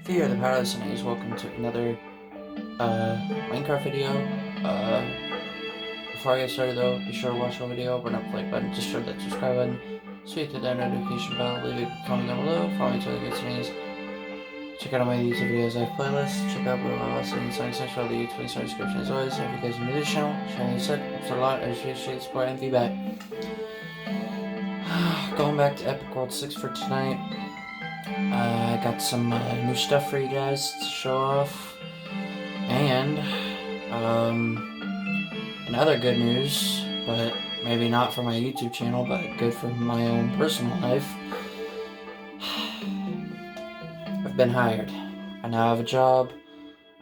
Hey there, the power listeners. Welcome to another Minecraft video. Before I get started though, be sure to watch our video, burn up the like button, just sure that subscribe button, sweet to that notification bell, leave a comment down below, follow me to the good things. Check out all my YouTube videos, I have playlists, check out my lessons, songs, section, all the YouTube links in the description as always. And if you guys are new to this channel, share the set, helps a lot, I appreciate the support and feedback. Going back to Epic World 6 for tonight. I got some new stuff for you guys to show off. And, in other good news, but maybe not for my YouTube channel, but good for my own personal life, I've been hired. I now have a job.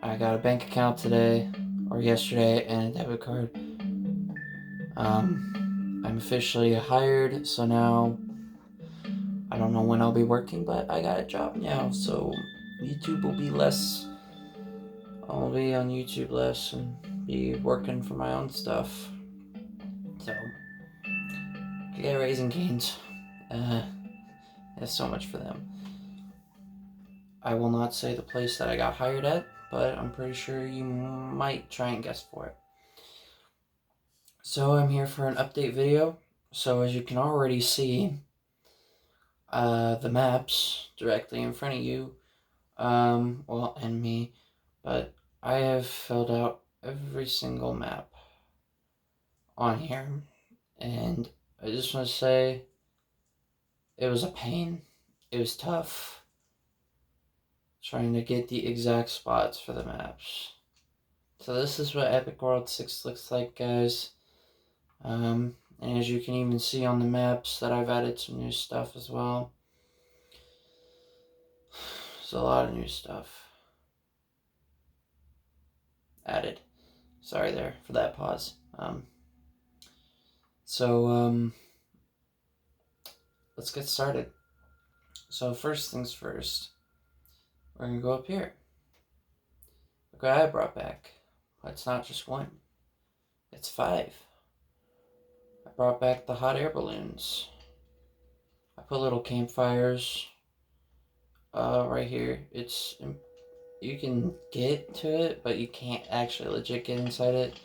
I got a bank account today, or yesterday, and a debit card. I'm officially hired, so now I don't know when I'll be working, but I got a job now, so YouTube will be less. I'll be on YouTube less and be working for my own stuff. So, yeah, Raising Cane's. There's so much for them. I will not say the place that I got hired at, but I'm pretty sure you might try and guess for it. So I'm here for an update video. So as you can already see, the maps directly in front of you, well, and me, but I have filled out every single map on here, and I just want to say it was a pain. It was tough trying to get the exact spots for the maps. So this is what Epic World 6 looks like, guys. And as you can even see on the maps that I've added some new stuff as well. There's a lot of new stuff added. Sorry there for that pause. Let's get started. So first things first, we're going to go up here. Look what I brought back. It's not just one. It's 5. I brought back the hot air balloons. I put little campfires right here. You can get to it, but you can't actually legit get inside it.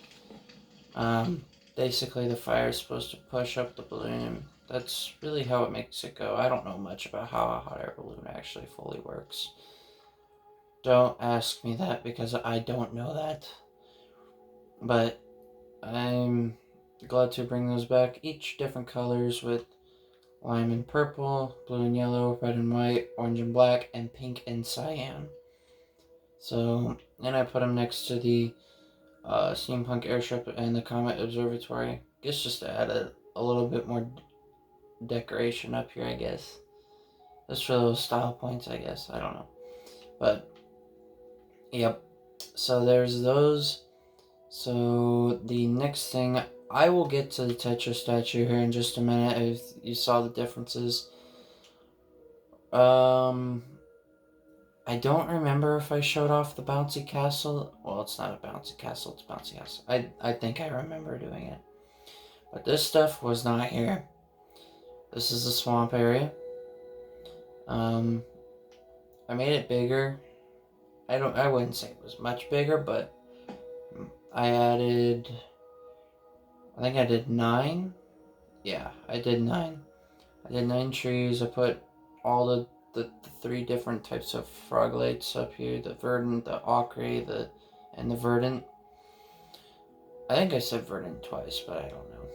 Basically the fire is supposed to push up the balloon. That's really how it makes it go. I don't know much about how a hot air balloon actually fully works. Don't ask me that because I don't know that. But I'm glad to bring those back. Each different colors with lime and purple, blue and yellow, red and white, orange and black, and pink and cyan. So, and I put them next to the steampunk airship and the comet observatory. I guess just to add a little bit more decoration up here, I guess. Just for those style points, I guess. I don't know. But, yep. So there's those. So the next thing, I will get to the Tetra statue here in just a minute if you saw the differences. I don't remember if I showed off the bouncy castle. Well, it's not a bouncy castle, it's a bouncy castle. I think I remember doing it. But this stuff was not here. This is the swamp area. I made it bigger. I wouldn't say it was much bigger, but I think I did 9. Yeah, I did 9. I did 9 trees. I put all the 3 different types of frog lights up here. The verdant, the ochre, and the verdant. I think I said verdant twice, but I don't know.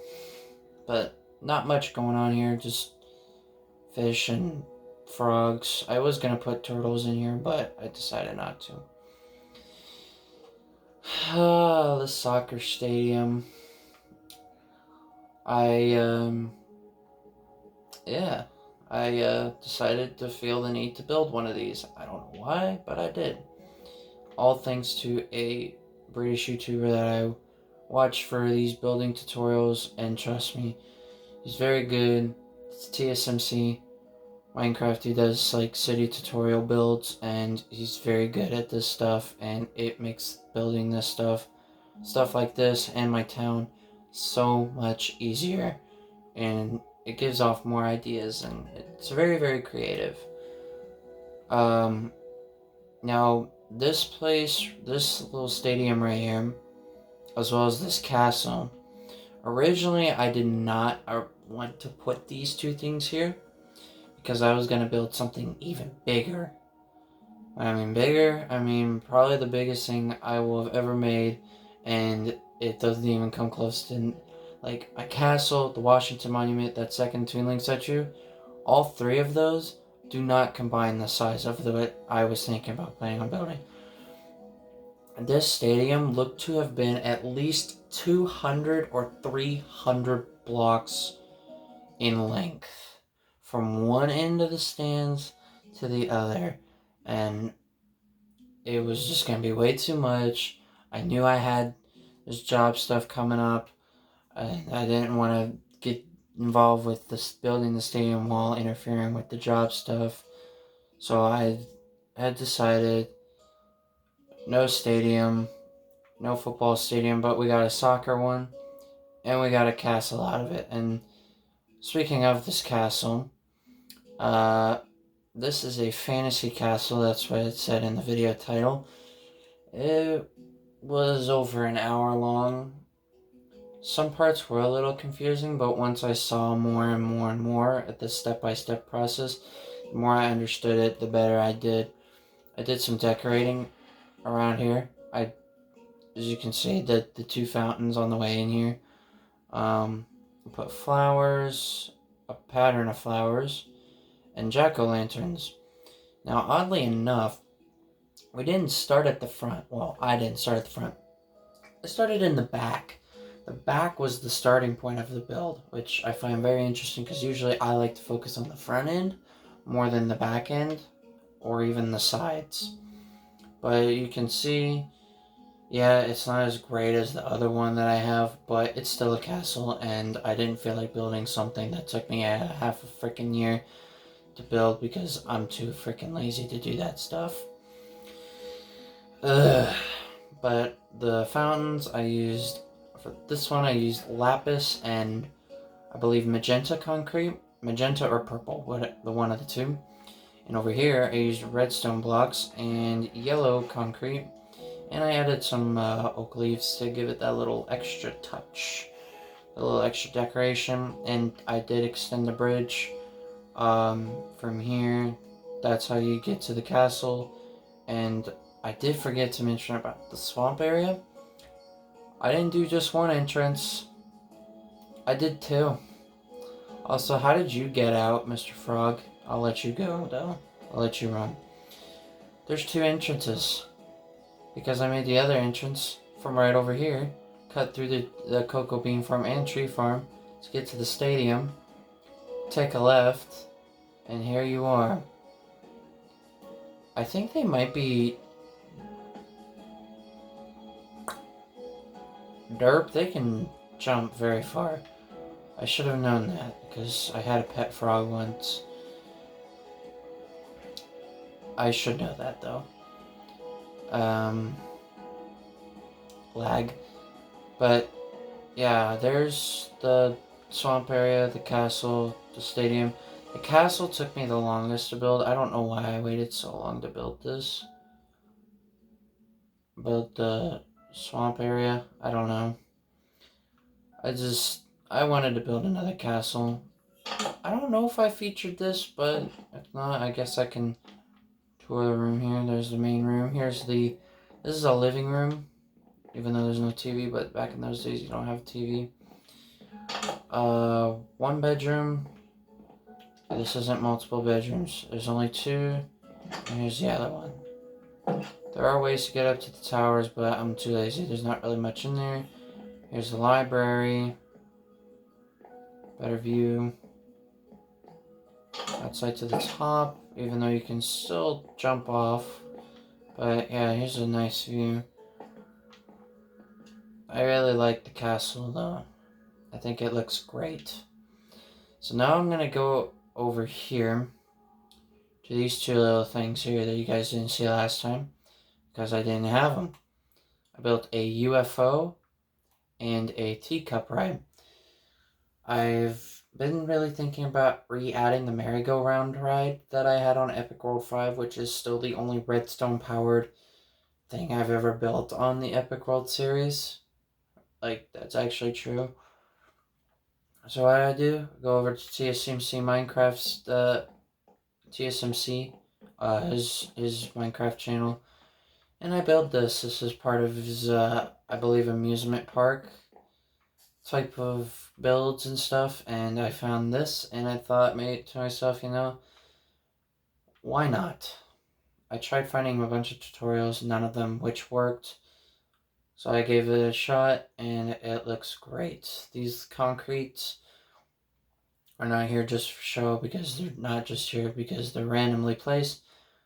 But not much going on here, just fish and frogs. I was going to put turtles in here, but I decided not to. The soccer stadium. I decided to feel the need to build one of these. I don't know why, but I did. All thanks to a British YouTuber that I watch for these building tutorials, and trust me, he's very good. It's TSMC Minecraft. He does like city tutorial builds, and he's very good at this stuff, and it makes building this stuff like this and my town so much easier, and it gives off more ideas, and it's very, very creative. Now, this place, this little stadium right here, as well as this castle, originally I did not want to put these two things here because I was going to build something even bigger. When I mean bigger, I mean probably the biggest thing I will have ever made, and it doesn't even come close to, like, my castle, the Washington Monument, that second Twin Link statue. All three of those do not combine the size of what I was thinking about planning on building. This stadium looked to have been at least 200 or 300 blocks in length, from one end of the stands to the other, and it was just going to be way too much. I knew I had this job stuff coming up, and I didn't want to get involved with this building the stadium while interfering with the job stuff. So I had decided no stadium, no football stadium, but we got a soccer one, and we got a castle out of it. And speaking of this castle, this is a fantasy castle. That's what it said in the video title. It was over an hour long. Some parts were a little confusing, but once I saw more and more and more at the step-by-step process, the more I understood it, the better I did. I did some decorating around here. As you can see, the two fountains on the way in here. Put flowers, a pattern of flowers, and jack-o'-lanterns. Now, oddly enough, we didn't start at the front. Well, I didn't start at the front. I started in the back. The back was the starting point of the build, which I find very interesting because usually I like to focus on the front end more than the back end or even the sides. But you can see, yeah, it's not as great as the other one that I have, but it's still a castle, and I didn't feel like building something that took me a half a freaking year to build because I'm too freaking lazy to do that stuff. But the fountains I used, for this one I used lapis and I believe magenta concrete, magenta or purple, the one of the two. And over here I used redstone blocks and yellow concrete, and I added some oak leaves to give it that little extra touch, a little extra decoration. And I did extend the bridge from here. That's how you get to the castle. And I did forget to mention about the swamp area. I didn't do just one entrance. I did two. Also, how did you get out, Mr. Frog? I'll let you go, though. I'll let you run. There's two entrances. Because I made the other entrance from right over here. Cut through the cocoa bean farm and tree farm to get to the stadium. Take a left. And here you are. I think they might be derp. They can jump very far. I should have known that because I had a pet frog once. I should know that though. Lag. But yeah, there's the swamp area, the castle, the stadium. The castle took me the longest to build. I don't know why I waited so long to build this. Build the swamp area. I don't know. I wanted to build another castle. I don't know if I featured this, but if not, I guess I can tour the room here. There's the main room. This is a living room, even though there's no TV, but back in those days you don't have a TV. One bedroom. This isn't multiple bedrooms. There's only two, and here's the other one. There are ways to get up to the towers, but I'm too lazy. There's not really much in there. Here's the library. Better view. Outside to the top, even though you can still jump off. But yeah, here's a nice view. I really like the castle though. I think it looks great. So now I'm going to go over here to these two little things here that you guys didn't see last time because I didn't have them. I built a UFO and a teacup ride. I've been really thinking about re-adding the merry-go-round ride that I had on Epic World 5, which is still the only redstone-powered thing I've ever built on the Epic World series. Like, that's actually true. So what I do, go over to TSMC Minecraft's TSMC, his Minecraft channel, and I build this. This is part of his, I believe, amusement park type of builds and stuff, and I found this, and I thought to myself, why not? I tried finding a bunch of tutorials, none of them which worked, so I gave it a shot, and it looks great. These concretes are not here just for show, because they're not just here because they're randomly placed.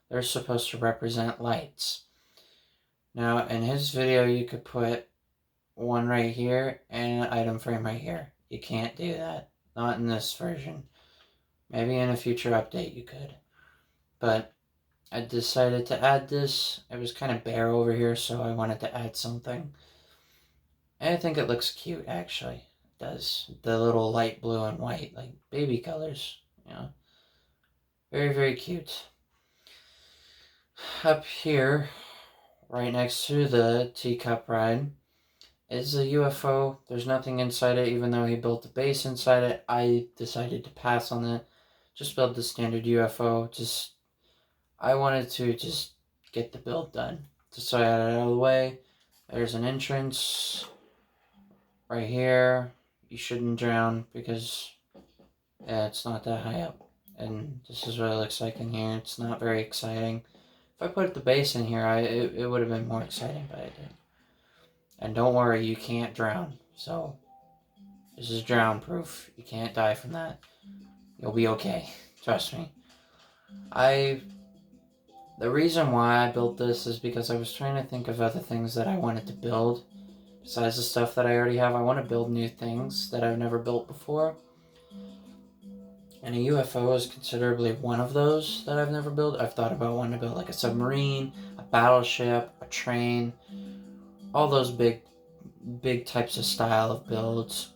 They're supposed to represent lights. Now, in his video, you could put one right here and an item frame right here. You can't do that. Not in this version. Maybe in a future update you could. But I decided to add this. It was kind of bare over here, so I wanted to add something. And I think it looks cute, actually. It does. The little light blue and white, like baby colors. Very, very cute. Up here, right next to the teacup ride, is a UFO. There's nothing inside it, even though he built the base inside it. I decided to pass on it. Just build the standard UFO. I wanted to just get the build done. Just so I had it out of the way. There's an entrance right here. You shouldn't drown because it's not that high up. And this is what it looks like in here. It's not very exciting. If I put the base in here, it would have been more exciting, but I didn't. And don't worry, you can't drown. So, this is drown proof. You can't die from that. You'll be okay. Trust me. The reason why I built this is because I was trying to think of other things that I wanted to build. Besides the stuff that I already have, I want to build new things that I've never built before. And a UFO is considerably one of those that I've never built. I've thought about wanting to build like a submarine, a battleship, a train, all those big types of style of builds.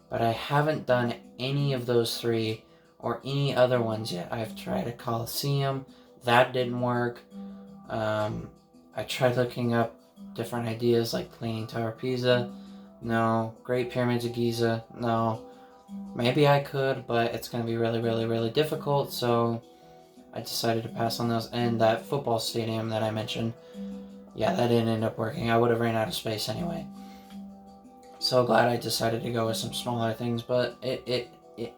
But I haven't done any of those three or any other ones yet. I've tried a Coliseum. That didn't work. I tried looking up different ideas like Leaning Tower of Pisa. No. Great Pyramids of Giza. No. Maybe I could, but it's going to be really, really, really difficult, so I decided to pass on those. And that football stadium that I mentioned, yeah, that didn't end up working. I would have ran out of space anyway. So glad I decided to go with some smaller things, but it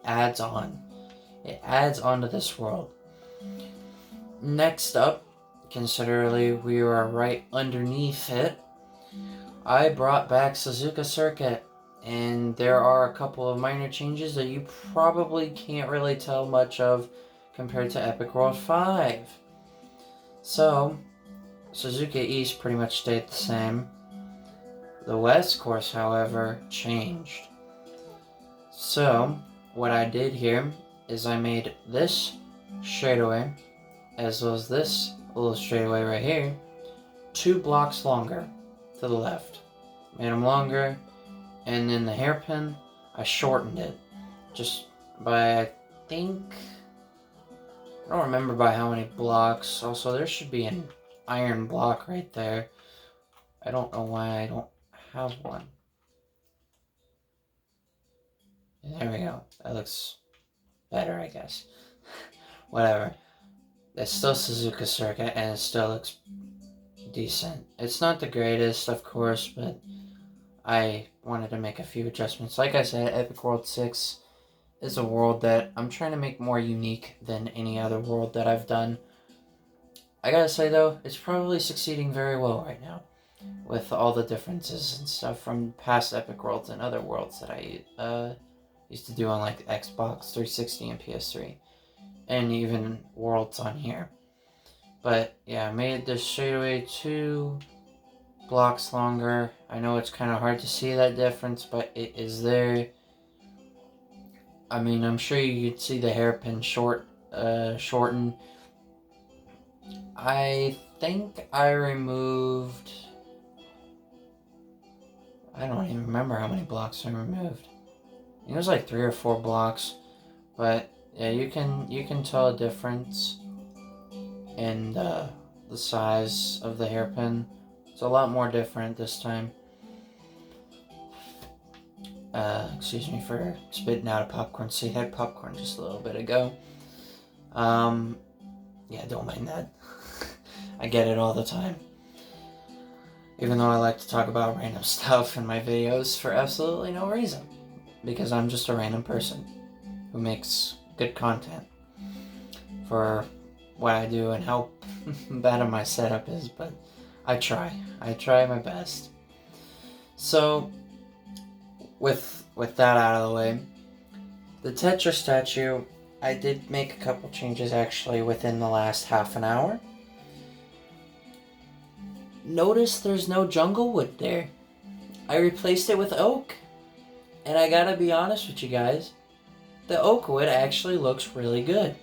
adds on. It adds on to this world. Next up, considerably we are right underneath it, I brought back Suzuka Circuit, and there are a couple of minor changes that you probably can't really tell much of compared to Epic World 5. So, Suzuka East pretty much stayed the same. The West course, however, changed. So, what I did here is I made this straightaway, as well as this little straightaway right here, 2 blocks longer to the left. Made them longer, and then the hairpin, I shortened it. Just by, I think, I don't remember by how many blocks. Also, there should be an iron block right there. I don't know why I don't have one. There we go. That looks better, I guess. Whatever. It's still Suzuka Circuit, and it still looks decent. It's not the greatest, of course, but I wanted to make a few adjustments. Like I said, Epic World 6 is a world that I'm trying to make more unique than any other world that I've done. I gotta say, though, it's probably succeeding very well right now, with all the differences and stuff from past Epic Worlds and other worlds that I used to do on like Xbox 360 and PS3, and even worlds on here. But yeah, I made this straightaway 2 blocks longer. I know it's kind of hard to see that difference, but it is there. I mean, I'm sure you could see the hairpin shorten. I think I removed, I don't even remember how many blocks I removed. It was like 3 or 4 blocks, but yeah, you can tell a difference in the size of the hairpin. It's a lot more different this time. Excuse me for spitting out a popcorn seed. I had popcorn just a little bit ago. Yeah, don't mind that. I get it all the time. Even though I like to talk about random stuff in my videos for absolutely no reason. Because I'm just a random person who makes good content for what I do and how bad my setup is, but I try. I try my best. So, with that out of the way, the Tetra statue, I did make a couple changes actually within the last half an hour. Notice there's no jungle wood there. I replaced it with oak. And I gotta be honest with you guys, the oak wood actually looks really good.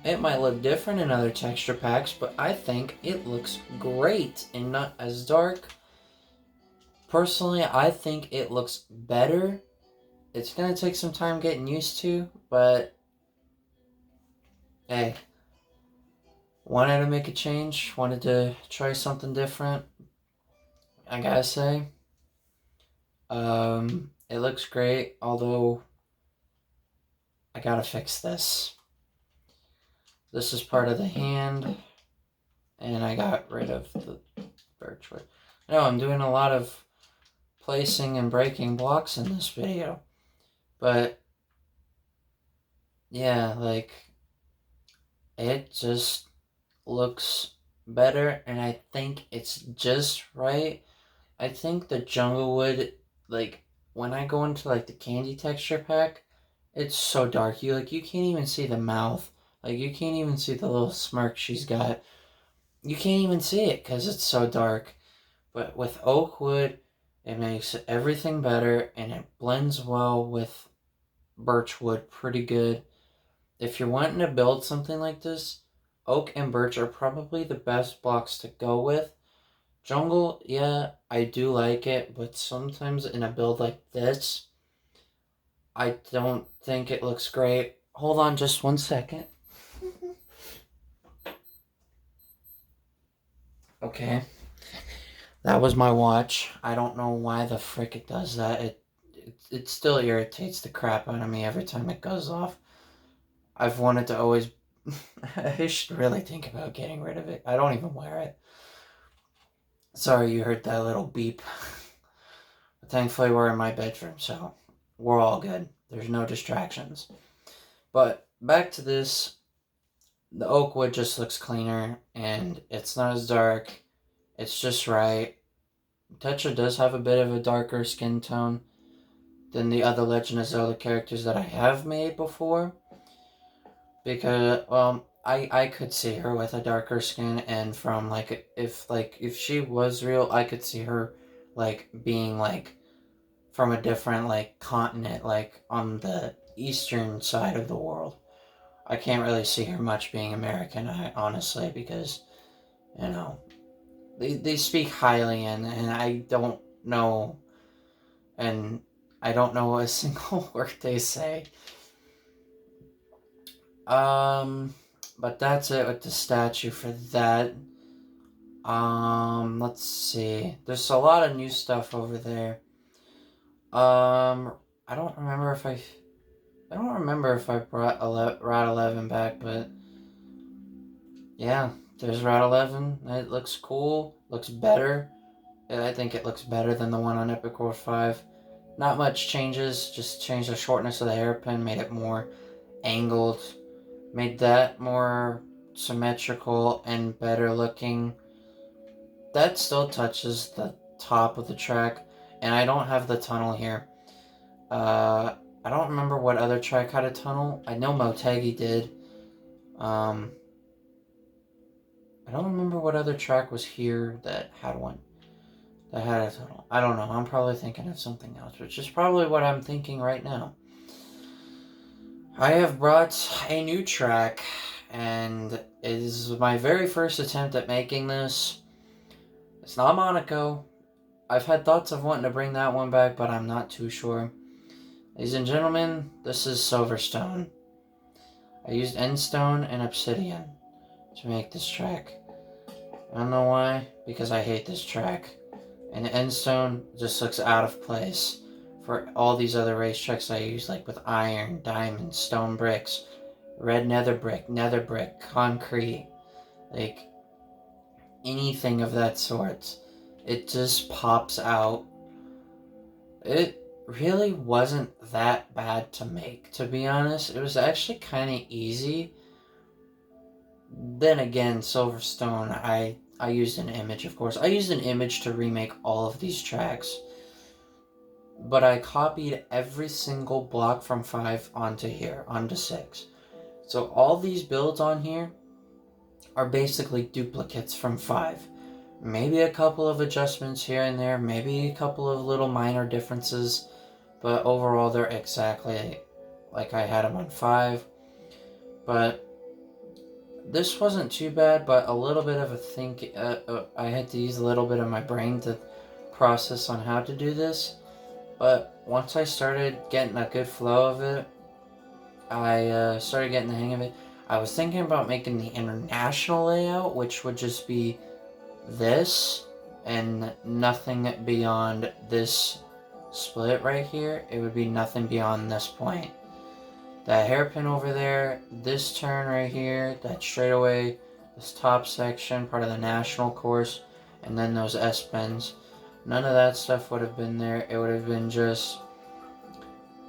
It might look different in other texture packs, but I think it looks great and not as dark. Personally, I think it looks better. It's gonna take some time getting used to, but hey, wanted to make a change, wanted to try something different. I gotta say, it looks great, although I gotta fix this. This is part of the hand, and I got rid of the birchwood. No, I'm doing a lot of placing and breaking blocks in this video, but yeah, like, it just looks better, and I think it's just right. I think the jungle wood, like, when I go into like the candy texture pack, it's so dark. You can't even see the mouth. Like, you can't even see the little smirk she's got. You can't even see it because it's so dark. But with oak wood, it makes everything better, and it blends well with birch wood pretty good. If you're wanting to build something like this, oak and birch are probably the best blocks to go with. Jungle, yeah, I do like it, but sometimes in a build like this, I don't think it looks great. Hold on just 1 second. Okay. That was my watch. I don't know why the frick it does that. It still irritates the crap out of me every time it goes off. I've wanted to always... I should really think about getting rid of it. I don't even wear it. Sorry you heard that little beep. But thankfully we're in my bedroom, so we're all good. There's no distractions. But back to this. The oak wood just looks cleaner, and it's not as dark. It's just right. Tetra does have a bit of a darker skin tone than the other Legend of Zelda characters that I have made before. Because, I could see her with a darker skin, and from, if she was real, I could see her, being, from a different, continent, on the eastern side of the world. I can't really see her much being American, honestly, because, they speak highly, and I don't know, and I don't know a single word they say. But that's it with the statue for that. Let's see. There's a lot of new stuff over there. I don't remember if I brought Route 11 back, but yeah, there's Route 11. It looks cool. Looks better. I think it looks better than the one on Epic World 5. Not much changes. Just changed the shortness of the hairpin, made it more angled, made that more symmetrical and better looking. That still touches the top of the track, and I don't have the tunnel here. I don't remember what other track had a tunnel. I know Motegi did. I don't remember what other track was here that had one. That had a tunnel. I don't know. I'm probably thinking of something else, which is probably what I'm thinking right now. I have brought a new track, and it is my very first attempt at making this. It's not Monaco. I've had thoughts of wanting to bring that one back, but I'm not too sure. Ladies and gentlemen, this is Silverstone. I used endstone and obsidian to make this track. I don't know why, because I hate this track. And endstone just looks out of place for all these other racetracks I use, like with iron, diamond, stone bricks, red nether brick, concrete, like anything of that sort. It just pops out. It really wasn't that bad to make, to be honest. It was actually kind of easy. Then again, Silverstone, I used an image, of course. I used an image to remake all of these tracks. But I copied every single block from 5 onto here, onto 6. So all these builds on here are basically duplicates from 5. Maybe a couple of adjustments here and there, maybe a couple of little minor differences, but overall they're exactly like I had them on 5. But this wasn't too bad, but a little bit of a think. I had to use a little bit of my brain to process on how to do this. But once I started getting a good flow of it, I started getting the hang of it. I was thinking about making the international layout, which would just be this and nothing beyond this split right here. It would be nothing beyond this point. That hairpin over there, this turn right here, that straightaway, this top section, part of the national course, and then those S-bends. None of that stuff would have been there. It would have been just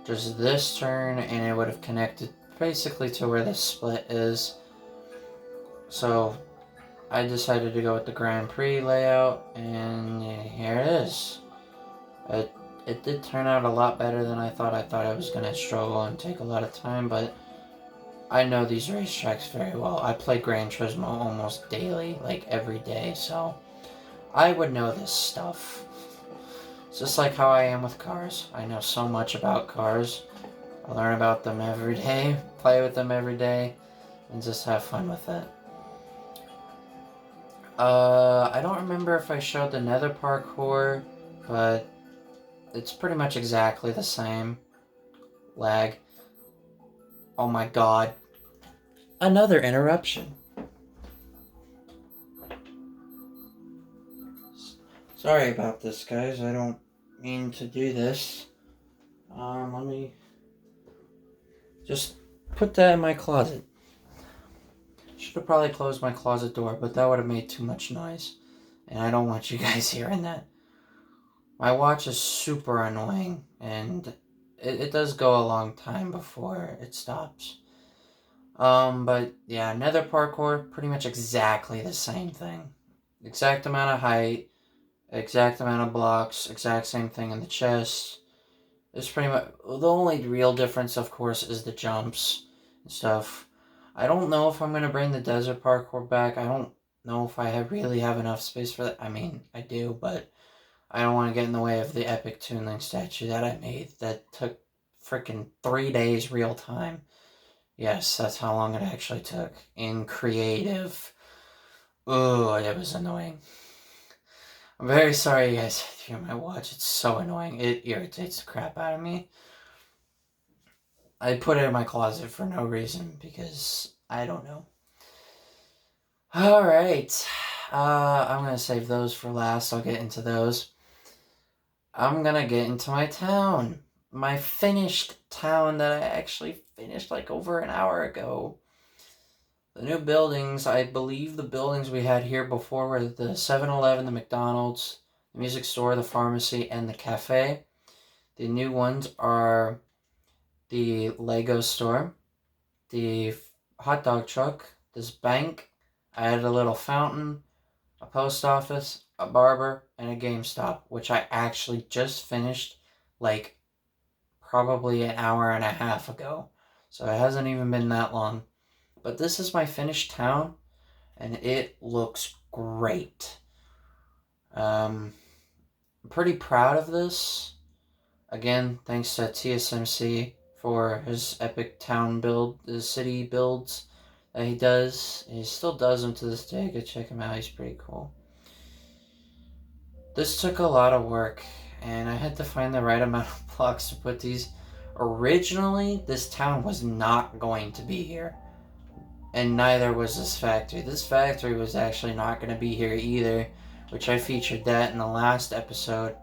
this turn, and it would have connected basically to where this split is. So I decided to go with the Grand Prix layout, and here it is. It did turn out a lot better than I thought. I thought I was going to struggle and take a lot of time, but I know these racetracks very well. I play Gran Turismo almost daily, like every day, so I would know this stuff. It's just like how I am with cars. I know so much about cars. I learn about them every day, play with them every day, and just have fun with it. I don't remember if I showed the nether parkour, but it's pretty much exactly the same. Lag. Oh my god. Another interruption. Sorry about this, guys. I don't mean to do this. Let me just put that in my closet. Should have probably closed my closet door, but that would have made too much noise. And I don't want you guys hearing that. My watch is super annoying, and it does go a long time before it stops. But yeah, nether parkour, pretty much exactly the same thing. Exact amount of height, exact amount of blocks, exact same thing in the chest. It's pretty much, the only real difference, of course, is the jumps and stuff. I don't know if I'm going to bring the desert parkour back. I don't know if I really have enough space for that. I mean, I do, but I don't want to get in the way of the epic Toon Link statue that I made that took freaking 3 days real time. Yes, that's how long it actually took in creative. Oh, it was annoying. I'm very sorry you guys had to hear my watch. It's so annoying. It irritates the crap out of me. I put it in my closet for no reason because I don't know. Alright. I'm going to save those for last. I'll get into those. I'm going to get into my town. My finished town that I actually finished like over an hour ago. The new buildings, I believe the buildings we had here before were the 7-Eleven, the McDonald's, the music store, the pharmacy, and the cafe. The new ones are the Lego store, the hot dog truck, this bank. I added a little fountain, a post office, a barber, and a GameStop, which I actually just finished like probably an hour and a half ago. So it hasn't even been that long. But this is my finished town, and it looks great. I'm pretty proud of this. Again, thanks to TSMC for his epic town build, the city builds that he does. He still does them to this day. Go check him out. He's pretty cool. This took a lot of work, and I had to find the right amount of blocks to put these Originally, this town was not going to be here. And neither was this factory. This factory was actually not going to be here either, which I featured that in the last episode.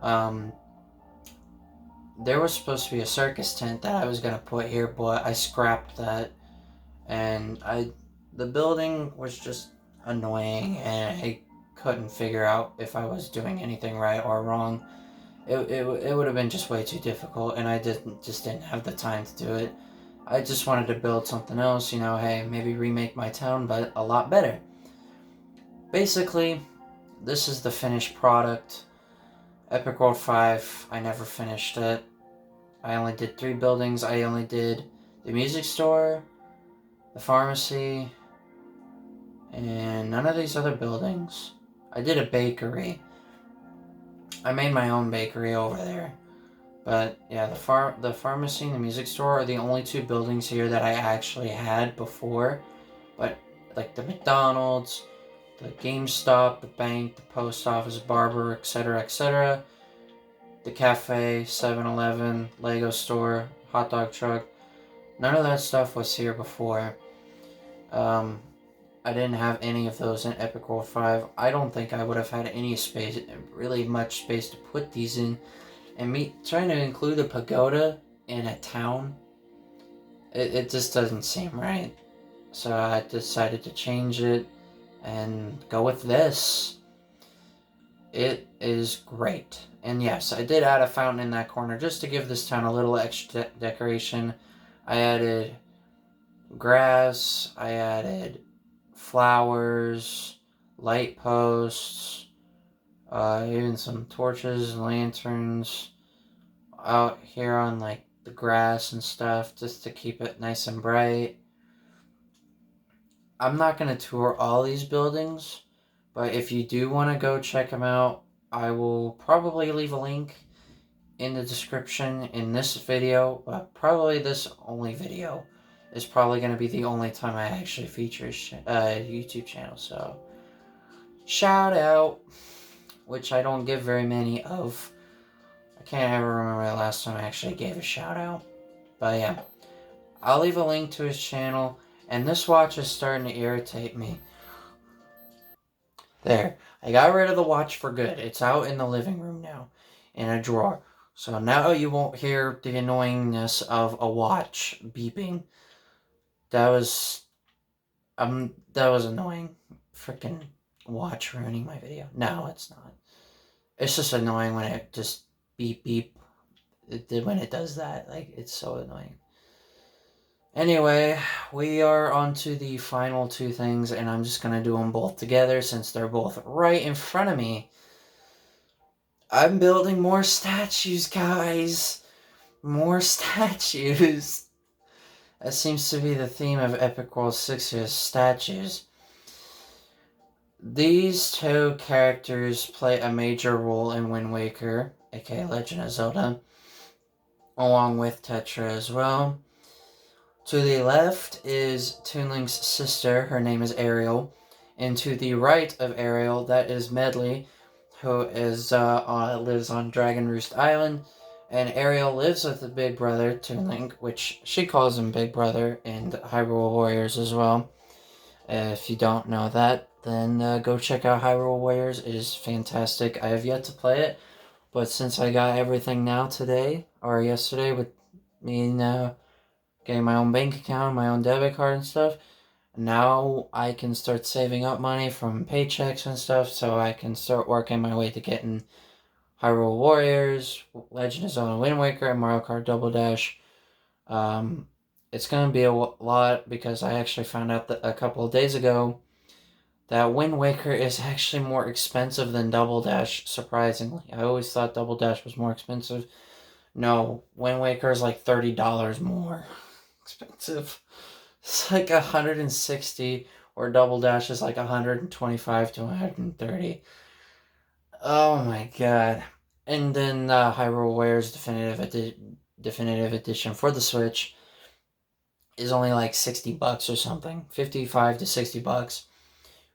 There was supposed to be a circus tent that I was going to put here, but I scrapped that. And the building was just annoying, and I couldn't figure out if I was doing anything right or wrong. It would have been just way too difficult, and I just didn't have the time to do it. I just wanted to build something else, hey, maybe remake my town, but a lot better. Basically, this is the finished product. Epic World 5, I never finished it. I only did 3 buildings. I only did the music store, the pharmacy, and none of these other buildings. I did a bakery. I made my own bakery over there. But yeah, the pharmacy and the music store are the only 2 buildings here that I actually had before. But like the McDonald's, the GameStop, the bank, the post office, barber, etc., the cafe, 7-Eleven, Lego store, hot dog truck, none of that stuff was here before. I didn't have any of those in Epic World 5. I don't think I would have had any space, really much space to put these in. And me trying to include a pagoda in a town, it just doesn't seem right. So I decided to change it and go with this. It is great. And yes, I did add a fountain in that corner just to give this town a little extra decoration. I added grass, I added flowers, light posts, even some torches and lanterns out here on like the grass and stuff just to keep it nice and bright. I'm not going to tour all these buildings, but if you do want to go check them out, I will probably leave a link in the description in this video. Probably this only video is probably going to be the only time I actually feature a YouTube channel. So shout out, which I don't give very many of. I can't ever remember the last time I actually gave a shout out. But yeah, I'll leave a link to his channel. And this watch is starting to irritate me. There. I got rid of the watch for good. It's out in the living room now. In a drawer. So now you won't hear the annoyingness of a watch beeping. That was annoying. Freaking watch ruining my video. No, it's not. It's just annoying when it just beep beep. When it does that. Like, it's so annoying. Anyway, we are on to the final 2 things, and I'm just going to do them both together since they're both right in front of me. I'm building more statues, guys. More statues. That seems to be the theme of Epic World 6's statues. These 2 characters play a major role in Wind Waker, aka Legend of Zelda, along with Tetra as well. To the left is Toon Link's sister, her name is Ariel, and to the right of Ariel, that is Medley, who is lives on Dragon Roost Island, and Ariel lives with the big brother, Toon Link, which she calls him Big Brother in Hyrule Warriors as well. If you don't know that, then go check out Hyrule Warriors. It is fantastic. I have yet to play it, but since I got everything now today, or yesterday, with me getting my own bank account, my own debit card and stuff, now I can start saving up money from paychecks and stuff, so I can start working my way to getting Hyrule Warriors, Legend of Zelda Wind Waker, and Mario Kart Double Dash. It's going to be a lot because I actually found out that a couple of days ago that Wind Waker is actually more expensive than Double Dash, surprisingly. I always thought Double Dash was more expensive. No, Wind Waker is like $30 more expensive. It's like $160, or Double Dash is like $125 to $130. Oh my god. And then Hyrule Warriors Definitive Edition for the Switch is only like $60 or something. $55 to $60,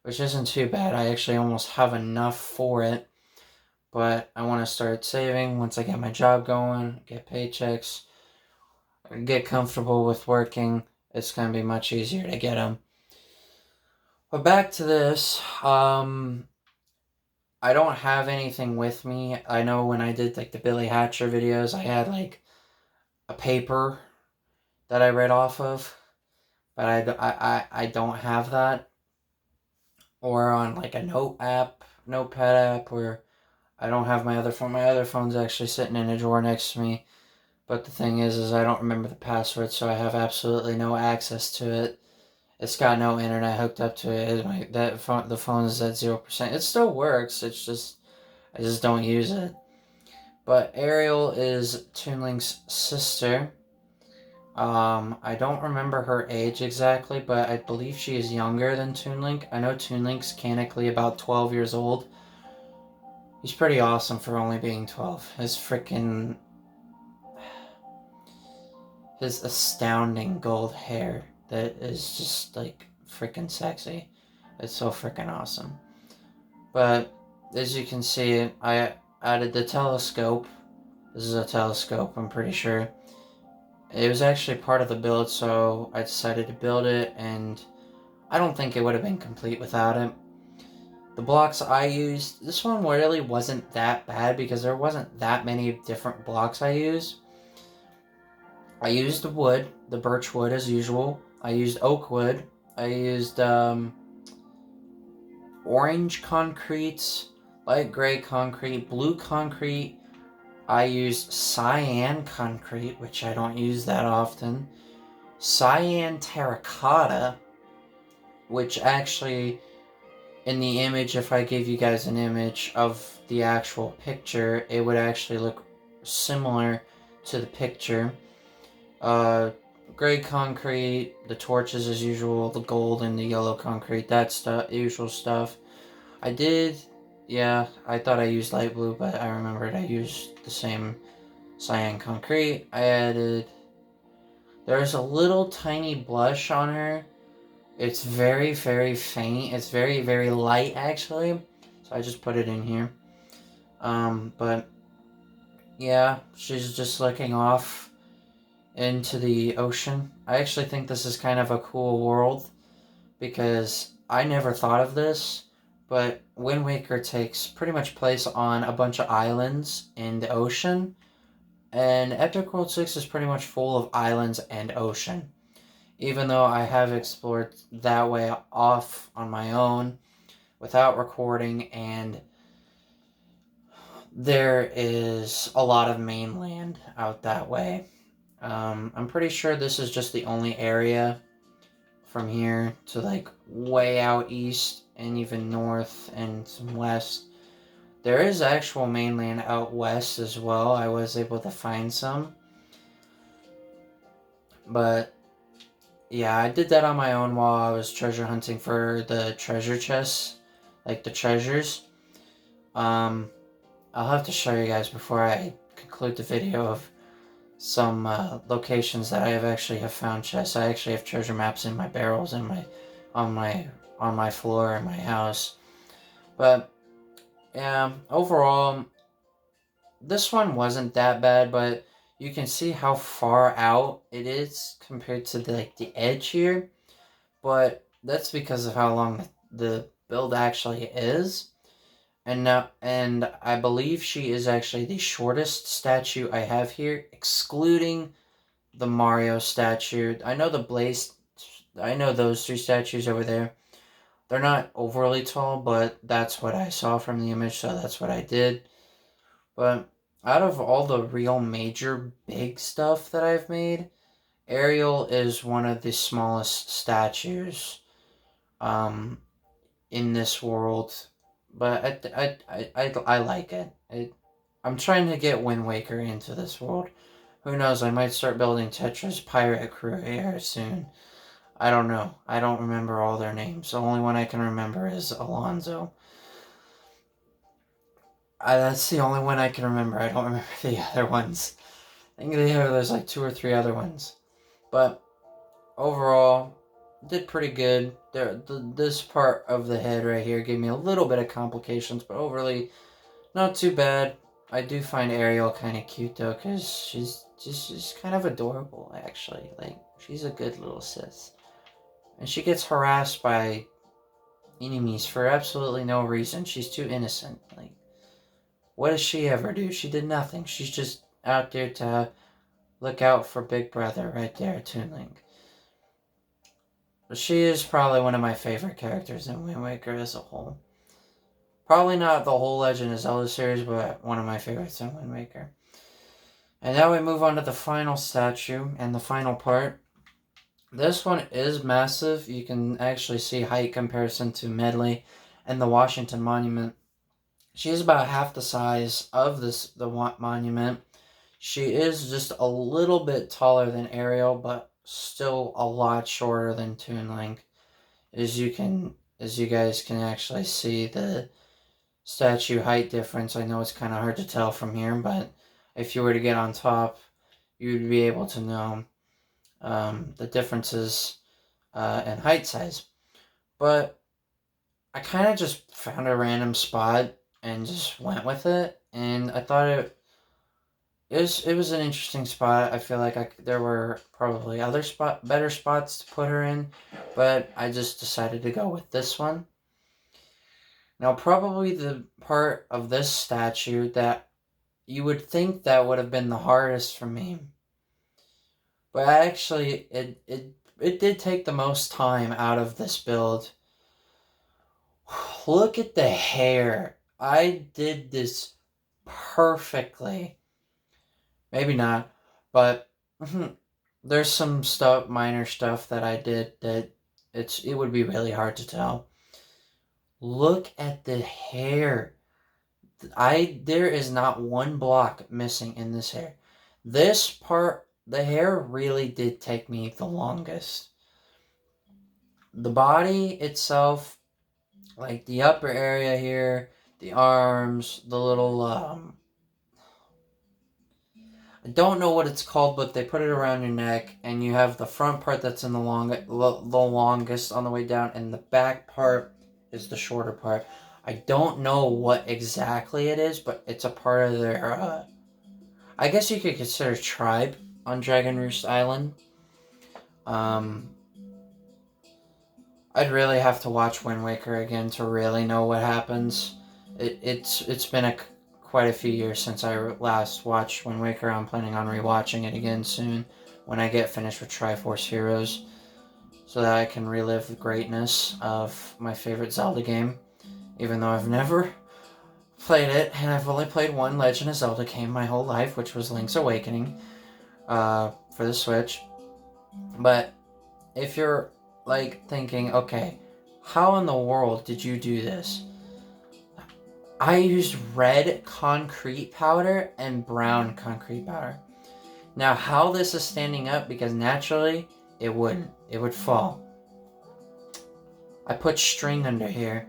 which isn't too bad. I actually almost have enough for it. But I want to start saving once I get my job going, get paychecks. get comfortable with working, it's going to be much easier to get them. But back to this, I don't have anything with me. I know when I did like the Billy Hatcher videos, I had like a paper that I read off of, but I don't have that. Or on like a notepad app, where I don't have my other phone. My other phone's actually sitting in a drawer next to me. But the thing is I don't remember the password, so I have absolutely no access to it. It's got no internet hooked up to it. The phone is at 0%. It still works. It's just I just don't use it. But Ariel is Toonlink's sister. I don't remember her age exactly, but I believe she is younger than Toonlink. I know Toonlink's canonically about 12 years old. He's pretty awesome for only being 12. His astounding gold hair that is just like freaking sexy. It's so freaking awesome. But as you can see, I added the telescope. This is a telescope, I'm pretty sure. It was actually part of the build, so I decided to build it, and I don't think it would have been complete without it. The blocks I used, this one really wasn't that bad because there wasn't that many different blocks I used. I used the wood, the birch wood as usual. I used oak wood. I used orange concrete, light gray concrete, blue concrete. I used cyan concrete, which I don't use that often. Cyan terracotta, which actually, in the image, if I gave you guys an image of the actual picture, it would actually look similar to the picture. Gray concrete, the torches as usual, the gold and the yellow concrete, that stuff, usual stuff. I thought I used light blue, but I remembered I used the same cyan concrete. There's a little tiny blush on her. It's very, very faint. It's very, very light, actually. So I just put it in here. But yeah, she's just looking off into the ocean. I actually think this is kind of a cool world because I never thought of this, but Wind Waker takes pretty much place on a bunch of islands in the ocean, and Epic World 6 is pretty much full of islands and ocean. Even though I have explored that way off on my own without recording, and there is a lot of mainland out that way. I'm pretty sure this is just the only area from here to like way out east and even north and some west. There is actual mainland out west as well. I was able to find some. But yeah, I did that on my own while I was treasure hunting for the treasure chests, like the treasures. I'll have to show you guys before I conclude the video of some locations that I have found chests. I actually have treasure maps in my barrels in on my floor in my house. But yeah, overall, this one wasn't that bad, but you can see how far out it is compared to the edge here. But that's because of how long the build actually is. And I believe she is actually the shortest statue I have here, excluding the Mario statue. I know those three statues over there. They're not overly tall, but that's what I saw from the image, so that's what I did. But out of all the real major big stuff that I've made, Ariel is one of the smallest statues in this world. But I like it. I'm trying to get Wind Waker into this world. Who knows, I might start building Tetra's pirate crew here soon. I don't know. I don't remember all their names. The only one I can remember is Alonzo. That's the only one I can remember. I don't remember the other ones. I think there's like 2 or 3 other ones. But overall, did pretty good. This part of the head right here gave me a little bit of complications, but overly not too bad. I do find Ariel kind of cute though, because She's kind of adorable, actually. Like, she's a good little sis. And she gets harassed by enemies for absolutely no reason. She's too innocent. Like, what does she ever do? She did nothing. She's just out there to look out for Big Brother right there, Toon Link. But she is probably one of my favorite characters in Wind Waker as a whole. Probably not the whole Legend of Zelda series, but one of my favorites in Wind Waker. And now we move on to the final statue and the final part. This one is massive. You can actually see height comparison to Medley and the Washington Monument. She is about half the size of the monument. She is just a little bit taller than Ariel, but still a lot shorter than Toon Link. As you guys can actually see the statue height difference. I know it's kind of hard to tell from here, but if you were to get on top, you'd be able to know the differences in height size. But I kind of just found a random spot and just went with it, and I thought it was an interesting spot. I feel like there were probably other better spots to put her in, but I just decided to go with this one. Now, probably the part of this statue that you would think that would have been the hardest for me, but actually it did take the most time out of this build. Look at the hair. I did this perfectly. Maybe not, but there's some minor stuff that I did that it would be really hard to tell. Look at the hair. There is not one block missing in this hair. This part, the hair really did take me the longest. The body itself, like the upper area here, the arms, the little, I don't know what it's called, but they put it around your neck, and you have the front part that's in the longest on the way down, and the back part is the shorter part. I don't know what exactly it is, but it's a part of their, I guess you could consider tribe on Dragon Roost Island. I'd really have to watch Wind Waker again to really know what happens. It's been quite a few years since I last watched Wind Waker. I'm planning on rewatching it again soon when I get finished with Triforce Heroes, so that I can relive the greatness of my favorite Zelda game, even though I've never played it, and I've only played one Legend of Zelda game my whole life, which was Link's Awakening for the Switch. But if you're like thinking, okay, how in the world did you do this? I used red concrete powder and brown concrete powder. Now, how this is standing up, because naturally it wouldn't. It would fall. I put string under here,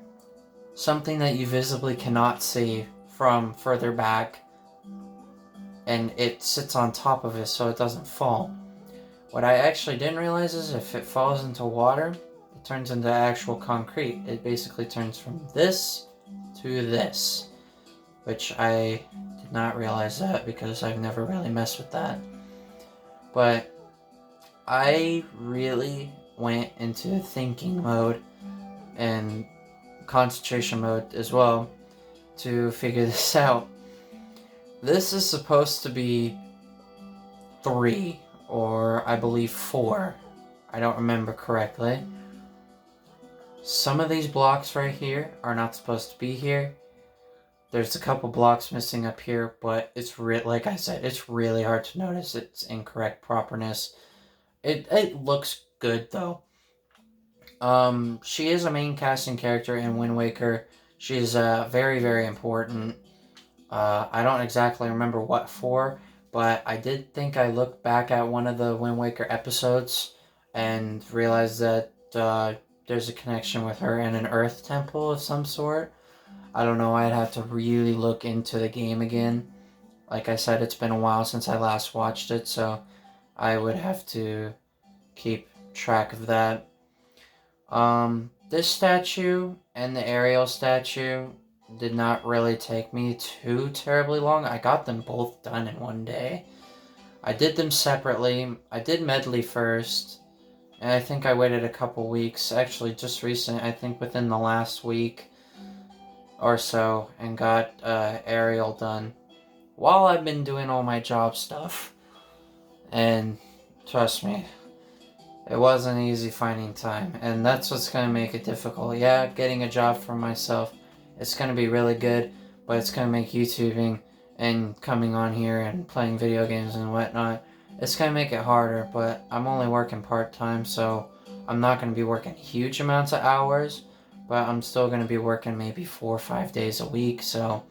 something that you visibly cannot see from further back, and it sits on top of it so it doesn't fall. What I actually didn't realize is if it falls into water, it turns into actual concrete. It basically turns from this to this, which I did not realize that because I've never really messed with that. But I really went into thinking mode and concentration mode as well to figure this out. This is supposed to be 3, or I believe 4. I don't remember correctly. Some of these blocks right here are not supposed to be here. There's a couple blocks missing up here, but it's like I said, it's really hard to notice its incorrect properness. It looks good though. She is a main casting character in Wind Waker. She's very, very important. I don't exactly remember what for, but I did think I looked back at one of the Wind Waker episodes and realized that there's a connection with her in an Earth temple of some sort. I don't know, I'd have to really look into the game again. Like I said, it's been a while since I last watched it, so I would have to keep track of that. This statue and the Ariel statue did not really take me too terribly long. I got them both done in one day. I did them separately. I did medley first, and I think I waited a couple weeks, actually just recent, I think within the last week or so, and got aerial done while I've been doing all my job stuff. And trust me, it wasn't easy finding time, and that's what's going to make it difficult. Yeah, getting a job for myself, it's going to be really good, but it's going to make YouTubing and coming on here and playing video games and whatnot, it's going to make it harder. But I'm only working part-time, so I'm not going to be working huge amounts of hours, but I'm still going to be working maybe 4 or 5 days a week. So,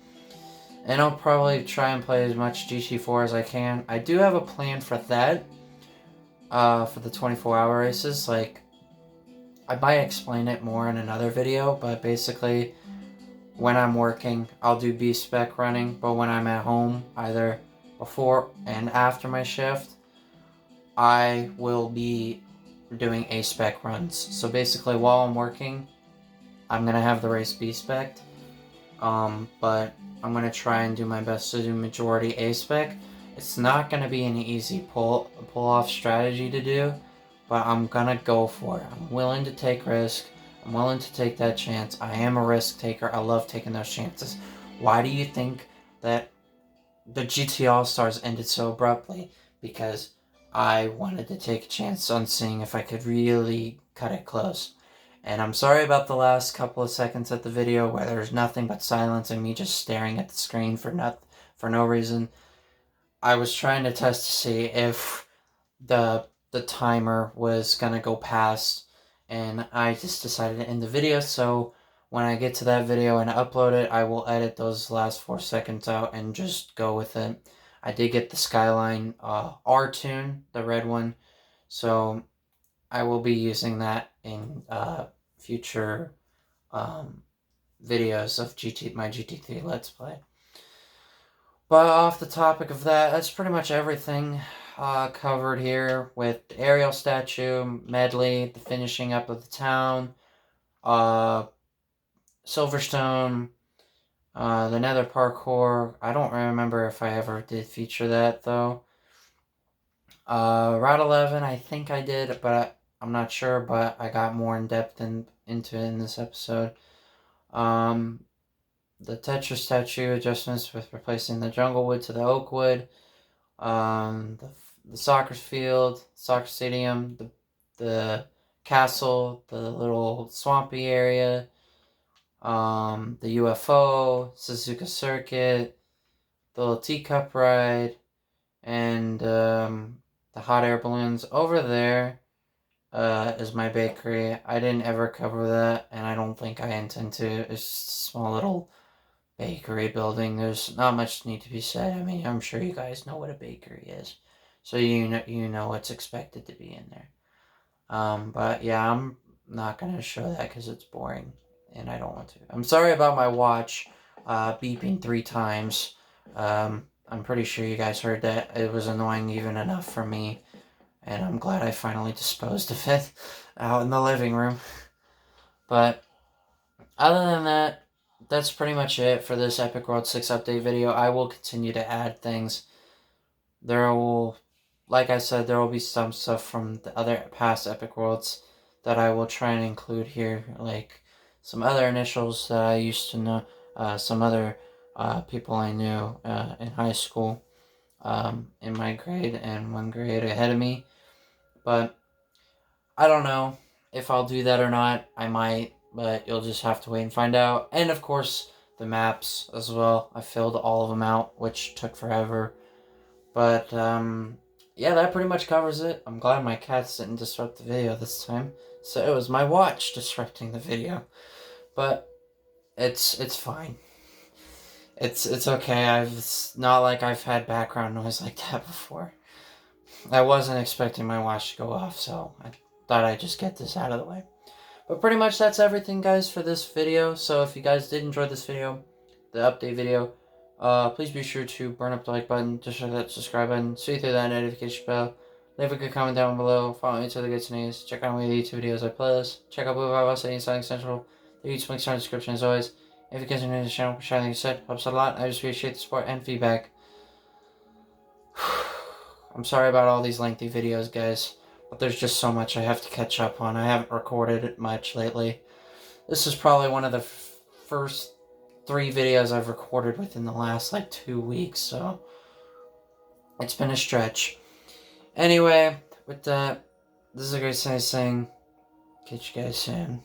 and I'll probably try and play as much GT4 as I can. I do have a plan for that, for the 24-hour races. Like, I might explain it more in another video, but basically, when I'm working, I'll do B-spec running, but when I'm at home, either before and after my shift, I will be doing A-spec runs. So basically, while I'm working, I'm going to have the race B-spec, but I'm going to try and do my best to do majority A-spec. It's not going to be an easy pull-off strategy to do, but I'm going to go for it. I'm willing to take risk. I'm willing to take that chance. I am a risk taker. I love taking those chances. Why do you think that the GT All-Stars ended so abruptly? Because I wanted to take a chance on seeing if I could really cut it close. And I'm sorry about the last couple of seconds of the video where there's nothing but silence and me just staring at the screen for no reason. I was trying to test to see if the timer was gonna go past, and I just decided to end the video. So when I get to that video and upload it, I will edit those last 4 seconds out and just go with it. I did get the Skyline R-Tune, the red one, so I will be using that in future videos of my GT3 Let's Play. But off the topic of that, that's pretty much everything covered here with the aerial statue, medley, the finishing up of the town, Silverstone, the Nether parkour. I don't remember if I ever did feature that though. Route 11, I think I did, but I'm not sure. But I got more in depth into it in this episode. The Tetra statue adjustments with replacing the jungle wood to the oak wood. The soccer field, soccer stadium, the castle, the little swampy area, the UFO, Suzuka Circuit, the little teacup ride, and the hot air balloons. Over there is my bakery. I didn't ever cover that, and I don't think I intend to. It's just a small little bakery building. There's not much need to be said. I mean, I'm sure you guys know what a bakery is, so you know what's expected to be in there. But yeah, I'm not gonna show that because it's boring, and I don't want to. I'm sorry about my watch beeping 3 times. I'm pretty sure you guys heard that. It was annoying even enough for me, and I'm glad I finally disposed of it out in the living room. But other than that, that's pretty much it for this Epic World 6 update video. I will continue to add things. There will, like I said, there will be some stuff from the other past Epic Worlds that I will try and include here, like some other initials that I used to know, some other people I knew in high school, in my grade and 1 grade ahead of me. But I don't know if I'll do that or not. I might, but you'll just have to wait and find out. And of course, the maps as well. I filled all of them out, which took forever. But yeah, that pretty much covers it. I'm glad my cats didn't disrupt the video this time. So it was my watch disrupting the video. But it's fine. It's okay. It's not like I've had background noise like that before. I wasn't expecting my watch to go off, so I thought I'd just get this out of the way. But pretty much that's everything, guys, for this video. So if you guys did enjoy this video, the update video, please be sure to burn up the like button, just hit that subscribe button, see through that notification bell, leave a good comment down below, follow me to the good news, check out my YouTube videos I playlist, check out Vivacity and Something Central, the YouTube links are in the description as always. If you guys are new to the channel, like I said, helps a lot. I just appreciate the support and feedback. I'm sorry about all these lengthy videos, guys, but there's just so much I have to catch up on. I haven't recorded it much lately. This is probably one of the first 3 videos I've recorded within the last, 2 weeks, so it's been a stretch. Anyway, with that, this is a great saying. Catch you guys soon.